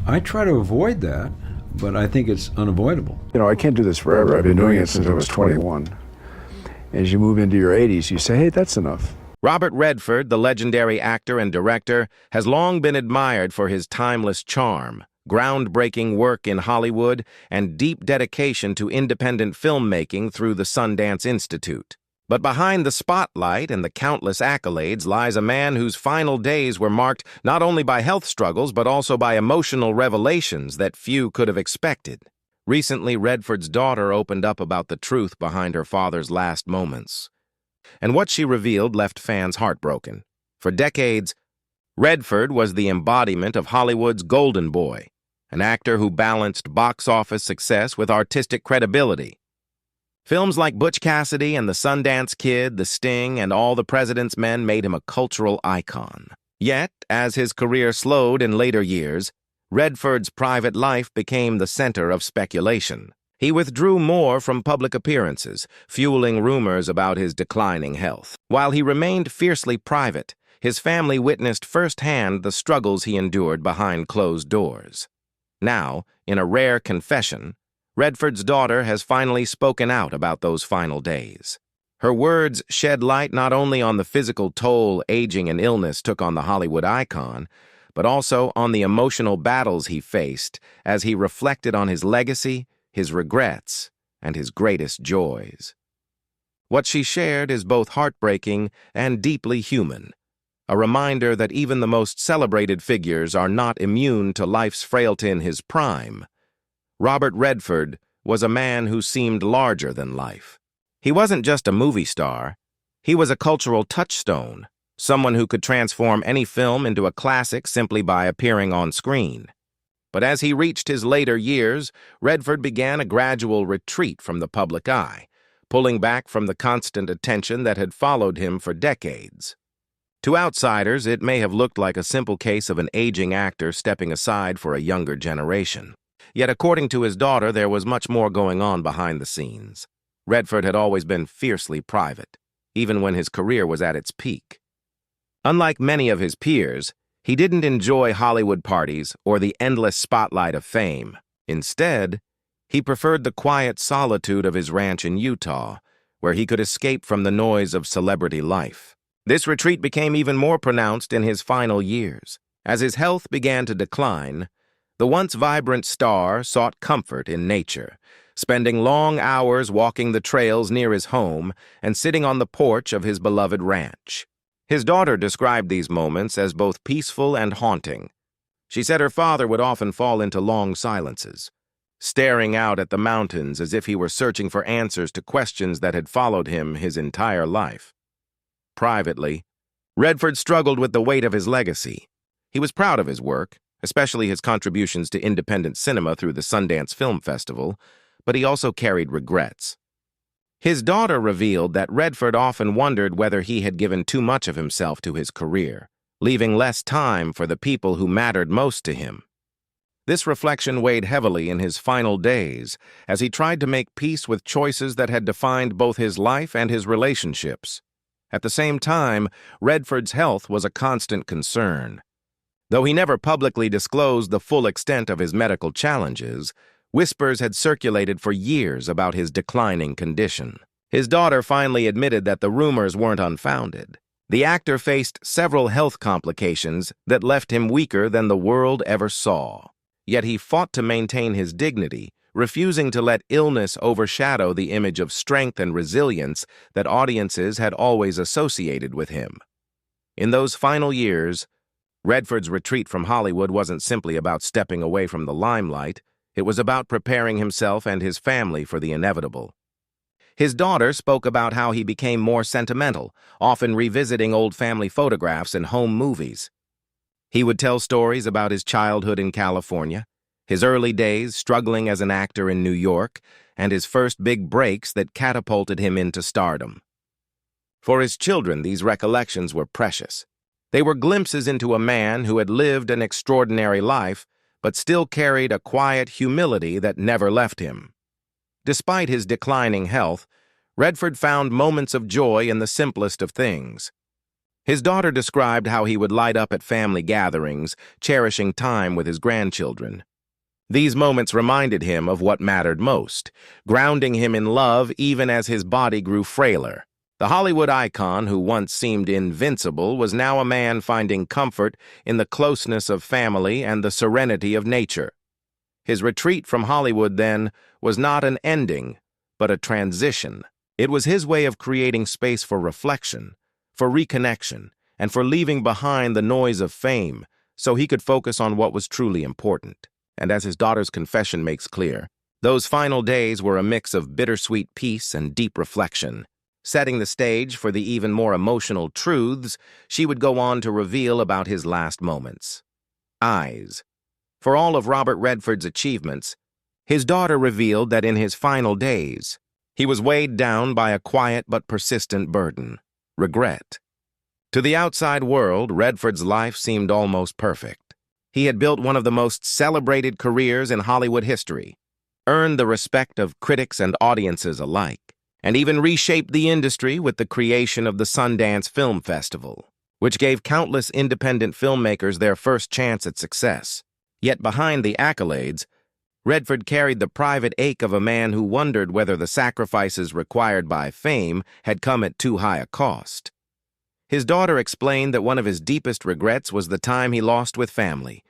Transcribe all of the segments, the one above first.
I try to avoid that, but I think it's unavoidable. You know, I can't do this forever. I've been doing it since I was 21. As you move into your 80s, you say, hey, that's enough. Robert Redford, the legendary actor and director, has long been admired for his timeless charm, groundbreaking work in Hollywood, and deep dedication to independent filmmaking through the Sundance Institute. But behind the spotlight and the countless accolades lies a man whose final days were marked not only by health struggles but also by emotional revelations that few could have expected. Recently, Redford's daughter opened up about the truth behind her father's last moments. And what she revealed left fans heartbroken. For decades, Redford was the embodiment of Hollywood's golden boy, an actor who balanced box office success with artistic credibility. Films like Butch Cassidy and The Sundance Kid, The Sting, and All the President's Men made him a cultural icon. Yet, as his career slowed in later years, Redford's private life became the center of speculation. He withdrew more from public appearances, fueling rumors about his declining health. While he remained fiercely private, his family witnessed firsthand the struggles he endured behind closed doors. Now, in a rare confession, Redford's daughter has finally spoken out about those final days. Her words shed light not only on the physical toll aging and illness took on the Hollywood icon, but also on the emotional battles he faced as he reflected on his legacy, his regrets, and his greatest joys. What she shared is both heartbreaking and deeply human, a reminder that even the most celebrated figures are not immune to life's frailty in his prime. Robert Redford was a man who seemed larger than life. He wasn't just a movie star. He was a cultural touchstone, someone who could transform any film into a classic simply by appearing on screen. But as he reached his later years, Redford began a gradual retreat from the public eye, pulling back from the constant attention that had followed him for decades. To outsiders, it may have looked like a simple case of an aging actor stepping aside for a younger generation. Yet according to his daughter, there was much more going on behind the scenes. Redford had always been fiercely private, even when his career was at its peak. Unlike many of his peers, he didn't enjoy Hollywood parties or the endless spotlight of fame. Instead, he preferred the quiet solitude of his ranch in Utah, where he could escape from the noise of celebrity life. This retreat became even more pronounced in his final years. As his health began to decline, the once vibrant star sought comfort in nature, spending long hours walking the trails near his home and sitting on the porch of his beloved ranch. His daughter described these moments as both peaceful and haunting. She said her father would often fall into long silences, staring out at the mountains as if he were searching for answers to questions that had followed him his entire life. Privately, Redford struggled with the weight of his legacy. He was proud of his work, especially his contributions to independent cinema through the Sundance Film Festival, but he also carried regrets. His daughter revealed that Redford often wondered whether he had given too much of himself to his career, leaving less time for the people who mattered most to him. This reflection weighed heavily in his final days as he tried to make peace with choices that had defined both his life and his relationships. At the same time, Redford's health was a constant concern. Though he never publicly disclosed the full extent of his medical challenges, whispers had circulated for years about his declining condition. His daughter finally admitted that the rumors weren't unfounded. The actor faced several health complications that left him weaker than the world ever saw. Yet he fought to maintain his dignity, refusing to let illness overshadow the image of strength and resilience that audiences had always associated with him. In those final years, Redford's retreat from Hollywood wasn't simply about stepping away from the limelight. It was about preparing himself and his family for the inevitable. His daughter spoke about how he became more sentimental, often revisiting old family photographs and home movies. He would tell stories about his childhood in California, his early days struggling as an actor in New York, and his first big breaks that catapulted him into stardom. For his children, these recollections were precious. They were glimpses into a man who had lived an extraordinary life, but still carried a quiet humility that never left him. Despite his declining health, Redford found moments of joy in the simplest of things. His daughter described how he would light up at family gatherings, cherishing time with his grandchildren. These moments reminded him of what mattered most, grounding him in love even as his body grew frailer. The Hollywood icon who once seemed invincible was now a man finding comfort in the closeness of family and the serenity of nature. His retreat from Hollywood, then, was not an ending, but a transition. It was his way of creating space for reflection, for reconnection, and for leaving behind the noise of fame so he could focus on what was truly important. And as his daughter's confession makes clear, those final days were a mix of bittersweet peace and deep reflection. Setting the stage for the even more emotional truths she would go on to reveal about his last moments. Eyes. For all of Robert Redford's achievements, his daughter revealed that in his final days, he was weighed down by a quiet but persistent burden: regret. To the outside world, Redford's life seemed almost perfect. He had built one of the most celebrated careers in Hollywood history, earned the respect of critics and audiences alike, and even reshaped the industry with the creation of the Sundance Film Festival, which gave countless independent filmmakers their first chance at success. Yet behind the accolades, Redford carried the private ache of a man who wondered whether the sacrifices required by fame had come at too high a cost. His daughter explained that one of his deepest regrets was the time he lost with family.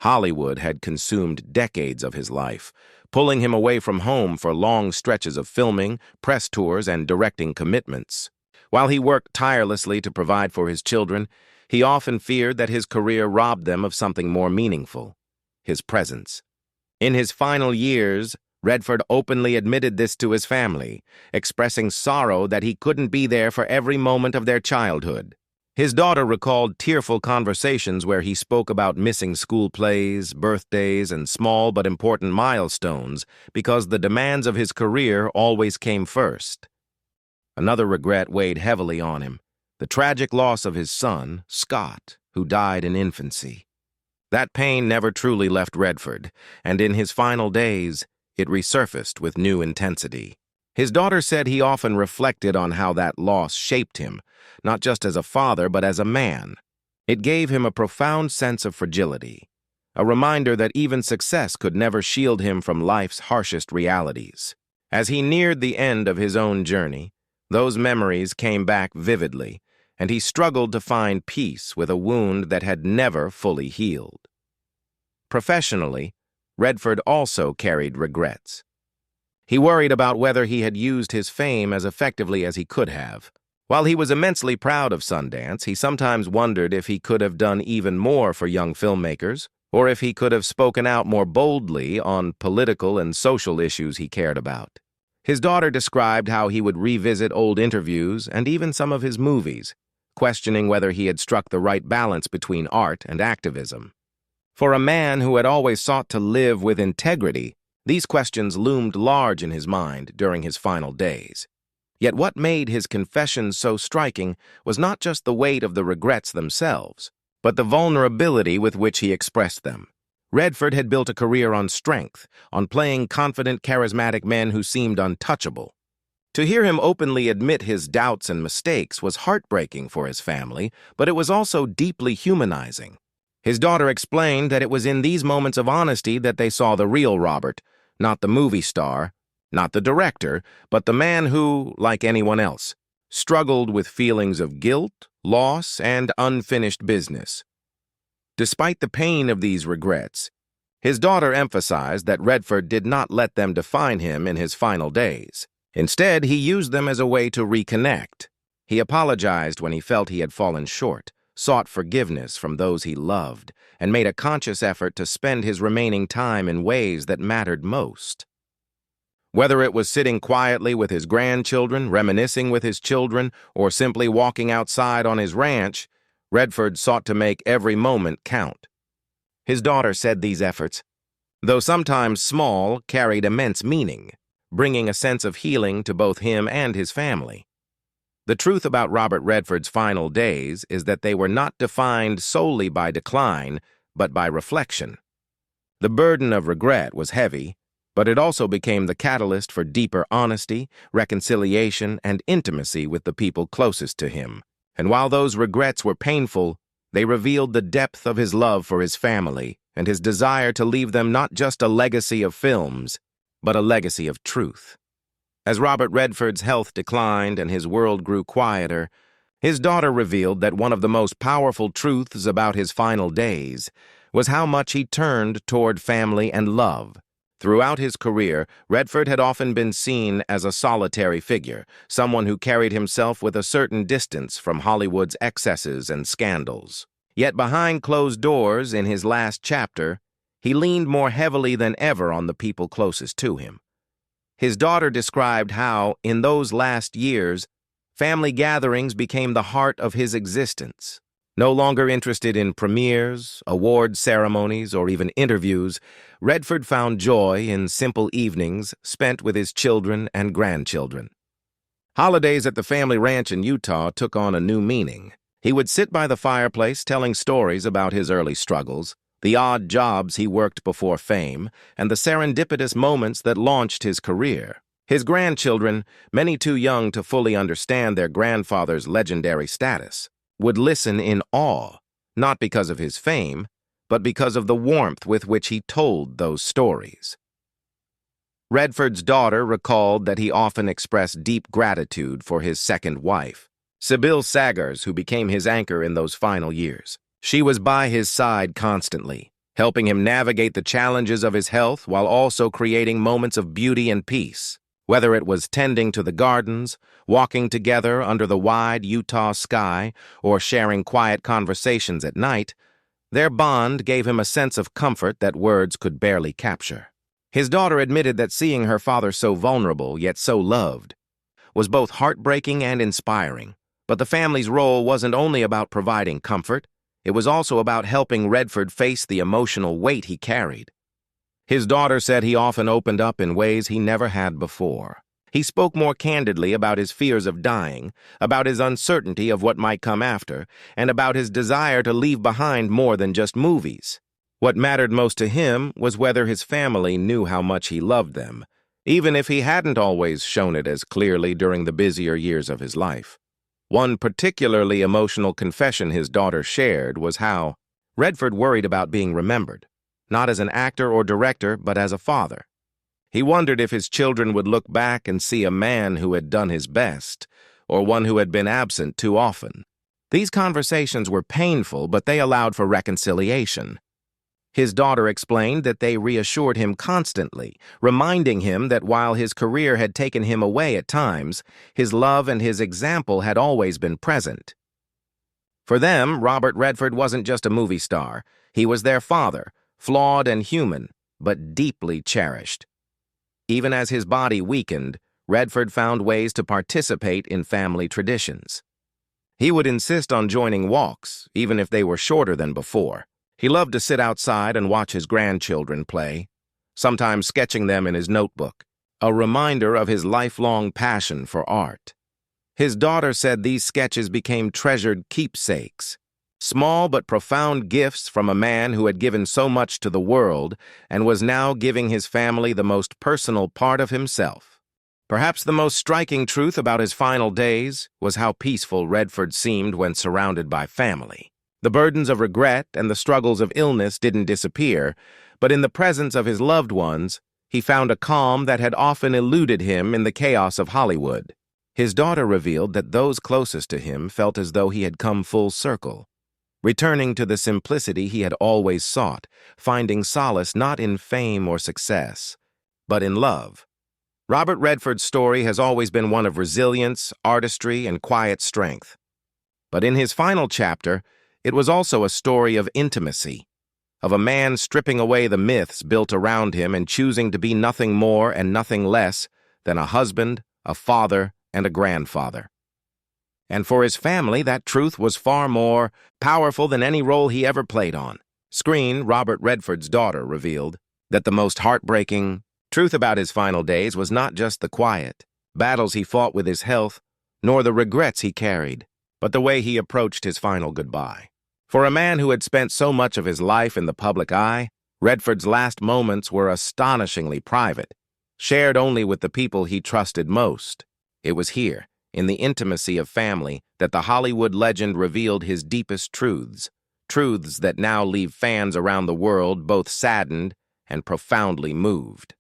Hollywood had consumed decades of his life, pulling him away from home for long stretches of filming, press tours, and directing commitments. While he worked tirelessly to provide for his children, he often feared that his career robbed them of something more meaningful: his presence. In his final years, Redford openly admitted this to his family, expressing sorrow that he couldn't be there for every moment of their childhood. His daughter recalled tearful conversations where he spoke about missing school plays, birthdays, and small but important milestones because the demands of his career always came first. Another regret weighed heavily on him: the tragic loss of his son, Scott, who died in infancy. That pain never truly left Redford, and in his final days, it resurfaced with new intensity. His daughter said he often reflected on how that loss shaped him, not just as a father, but as a man. It gave him a profound sense of fragility, a reminder that even success could never shield him from life's harshest realities. As he neared the end of his own journey, those memories came back vividly, and he struggled to find peace with a wound that had never fully healed. Professionally, Redford also carried regrets. He worried about whether he had used his fame as effectively as he could have. While he was immensely proud of Sundance, he sometimes wondered if he could have done even more for young filmmakers, or if he could have spoken out more boldly on political and social issues he cared about. His daughter described how he would revisit old interviews and even some of his movies, questioning whether he had struck the right balance between art and activism. For a man who had always sought to live with integrity, these questions loomed large in his mind during his final days. Yet what made his confessions so striking was not just the weight of the regrets themselves, but the vulnerability with which he expressed them. Redford had built a career on strength, on playing confident, charismatic men who seemed untouchable. To hear him openly admit his doubts and mistakes was heartbreaking for his family, but it was also deeply humanizing. His daughter explained that it was in these moments of honesty that they saw the real Robert, not the movie star, not the director, but the man who, like anyone else, struggled with feelings of guilt, loss, and unfinished business. Despite the pain of these regrets, his daughter emphasized that Redford did not let them define him in his final days. Instead, he used them as a way to reconnect. He apologized when he felt he had fallen short, sought forgiveness from those he loved, and made a conscious effort to spend his remaining time in ways that mattered most. Whether it was sitting quietly with his grandchildren, reminiscing with his children, or simply walking outside on his ranch, Redford sought to make every moment count. His daughter said these efforts, though sometimes small, carried immense meaning, bringing a sense of healing to both him and his family. The truth about Robert Redford's final days is that they were not defined solely by decline, but by reflection. The burden of regret was heavy, but it also became the catalyst for deeper honesty, reconciliation, and intimacy with the people closest to him. And while those regrets were painful, they revealed the depth of his love for his family and his desire to leave them not just a legacy of films, but a legacy of truth. As Robert Redford's health declined and his world grew quieter, his daughter revealed that one of the most powerful truths about his final days was how much he turned toward family and love. Throughout his career, Redford had often been seen as a solitary figure, someone who carried himself with a certain distance from Hollywood's excesses and scandals. Yet behind closed doors in his last chapter, he leaned more heavily than ever on the people closest to him. His daughter described how, in those last years, family gatherings became the heart of his existence. No longer interested in premieres, award ceremonies, or even interviews, Redford found joy in simple evenings spent with his children and grandchildren. Holidays at the family ranch in Utah took on a new meaning. He would sit by the fireplace telling stories about his early struggles, the odd jobs he worked before fame, and the serendipitous moments that launched his career. His grandchildren, many too young to fully understand their grandfather's legendary status, would listen in awe, not because of his fame, but because of the warmth with which he told those stories. Redford's daughter recalled that he often expressed deep gratitude for his second wife, Sybil Sagers, who became his anchor in those final years. She was by his side constantly, helping him navigate the challenges of his health while also creating moments of beauty and peace. Whether it was tending to the gardens, walking together under the wide Utah sky, or sharing quiet conversations at night, their bond gave him a sense of comfort that words could barely capture. His daughter admitted that seeing her father so vulnerable yet so loved was both heartbreaking and inspiring. But the family's role wasn't only about providing comfort, it was also about helping Redford face the emotional weight he carried. His daughter said he often opened up in ways he never had before. He spoke more candidly about his fears of dying, about his uncertainty of what might come after, and about his desire to leave behind more than just movies. What mattered most to him was whether his family knew how much he loved them, even if he hadn't always shown it as clearly during the busier years of his life. One particularly emotional confession his daughter shared was how Redford worried about being remembered, not as an actor or director, but as a father. He wondered if his children would look back and see a man who had done his best, or one who had been absent too often. These conversations were painful, but they allowed for reconciliation. His daughter explained that they reassured him constantly, reminding him that while his career had taken him away at times, his love and his example had always been present. For them, Robert Redford wasn't just a movie star. He was their father, flawed and human, but deeply cherished. Even as his body weakened, Redford found ways to participate in family traditions. He would insist on joining walks, even if they were shorter than before. He loved to sit outside and watch his grandchildren play, sometimes sketching them in his notebook, a reminder of his lifelong passion for art. His daughter said these sketches became treasured keepsakes, small but profound gifts from a man who had given so much to the world and was now giving his family the most personal part of himself. Perhaps the most striking truth about his final days was how peaceful Redford seemed when surrounded by family. The burdens of regret and the struggles of illness didn't disappear, but in the presence of his loved ones, he found a calm that had often eluded him in the chaos of Hollywood. His daughter revealed that those closest to him felt as though he had come full circle, returning to the simplicity he had always sought, finding solace not in fame or success, but in love. Robert Redford's story has always been one of resilience, artistry, and quiet strength. But in his final chapter, it was also a story of intimacy, of a man stripping away the myths built around him and choosing to be nothing more and nothing less than a husband, a father, and a grandfather. And for his family, that truth was far more powerful than any role he ever played on screen. Robert Redford's daughter revealed that the most heartbreaking truth about his final days was not just the quiet battles he fought with his health, nor the regrets he carried, but the way he approached his final goodbye. For a man who had spent so much of his life in the public eye, Redford's last moments were astonishingly private, shared only with the people he trusted most. It was here, in the intimacy of family, that the Hollywood legend revealed his deepest truths that now leave fans around the world both saddened and profoundly moved.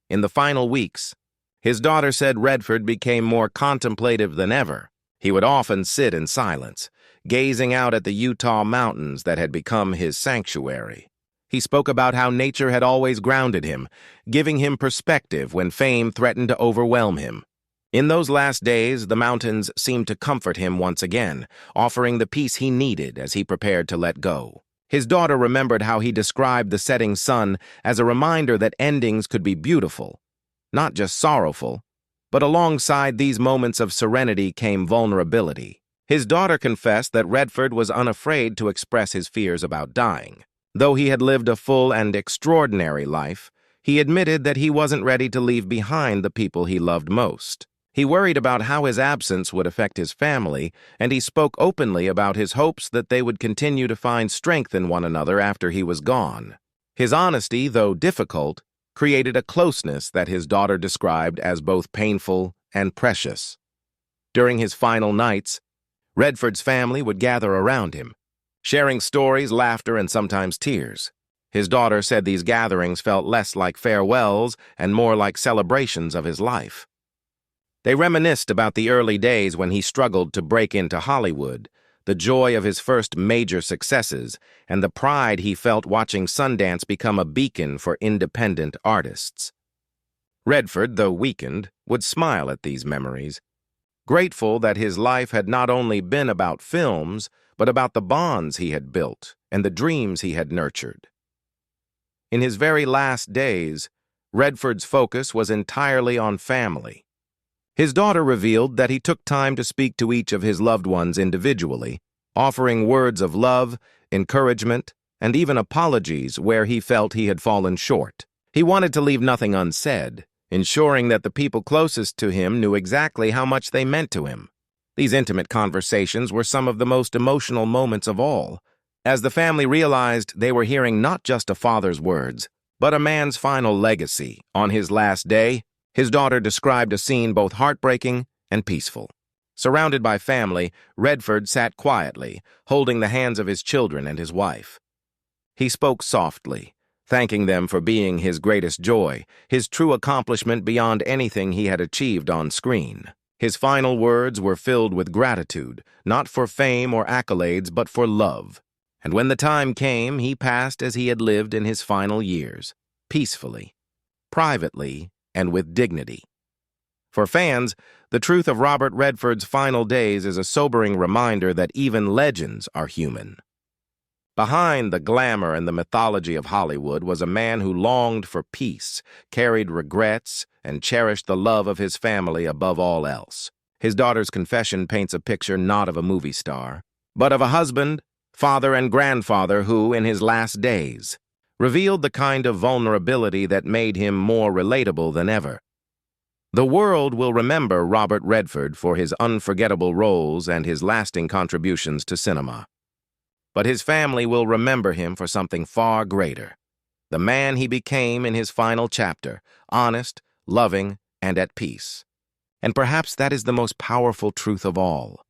In the final weeks, his daughter said Redford became more contemplative than ever. He would often sit in silence, gazing out at the Utah mountains that had become his sanctuary. He spoke about how nature had always grounded him, giving him perspective when fame threatened to overwhelm him. In those last days, the mountains seemed to comfort him once again, offering the peace he needed as he prepared to let go. His daughter remembered how he described the setting sun as a reminder that endings could be beautiful, not just sorrowful, but alongside these moments of serenity came vulnerability. His daughter confessed that Redford was unafraid to express his fears about dying. Though he had lived a full and extraordinary life, he admitted that he wasn't ready to leave behind the people he loved most. He worried about how his absence would affect his family, and he spoke openly about his hopes that they would continue to find strength in one another after he was gone. His honesty, though difficult, created a closeness that his daughter described as both painful and precious. During his final nights, Redford's family would gather around him, sharing stories, laughter, and sometimes tears. His daughter said these gatherings felt less like farewells and more like celebrations of his life. They reminisced about the early days when he struggled to break into Hollywood, the joy of his first major successes, and the pride he felt watching Sundance become a beacon for independent artists. Redford, though weakened, would smile at these memories, grateful that his life had not only been about films, but about the bonds he had built and the dreams he had nurtured. In his very last days, Redford's focus was entirely on family. His daughter revealed that he took time to speak to each of his loved ones individually, offering words of love, encouragement, and even apologies where he felt he had fallen short. He wanted to leave nothing unsaid, ensuring that the people closest to him knew exactly how much they meant to him. These intimate conversations were some of the most emotional moments of all, as the family realized they were hearing not just a father's words, but a man's final legacy. On his last day, his daughter described a scene both heartbreaking and peaceful. Surrounded by family, Redford sat quietly, holding the hands of his children and his wife. He spoke softly, thanking them for being his greatest joy, his true accomplishment beyond anything he had achieved on screen. His final words were filled with gratitude, not for fame or accolades, but for love. And when the time came, he passed as he had lived in his final years, peacefully, privately, and with dignity. For fans, the truth of Robert Redford's final days is a sobering reminder that even legends are human. Behind the glamour and the mythology of Hollywood was a man who longed for peace, carried regrets, and cherished the love of his family above all else. His daughter's confession paints a picture not of a movie star, but of a husband, father, and grandfather who, in his last days, revealed the kind of vulnerability that made him more relatable than ever. The world will remember Robert Redford for his unforgettable roles and his lasting contributions to cinema. But his family will remember him for something far greater. The man he became in his final chapter, honest, loving, and at peace. And perhaps that is the most powerful truth of all.